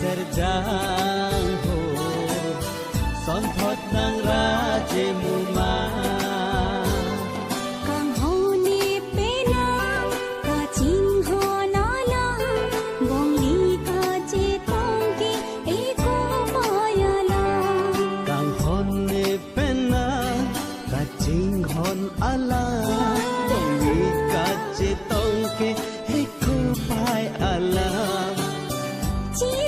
serjang ho sonthot nang raje muma kang hone pena ka ching ho nala bong li ka che tong ki eko mayala kang hone pena ka ching hon ala bong li ka che tong ki eko pai ala chi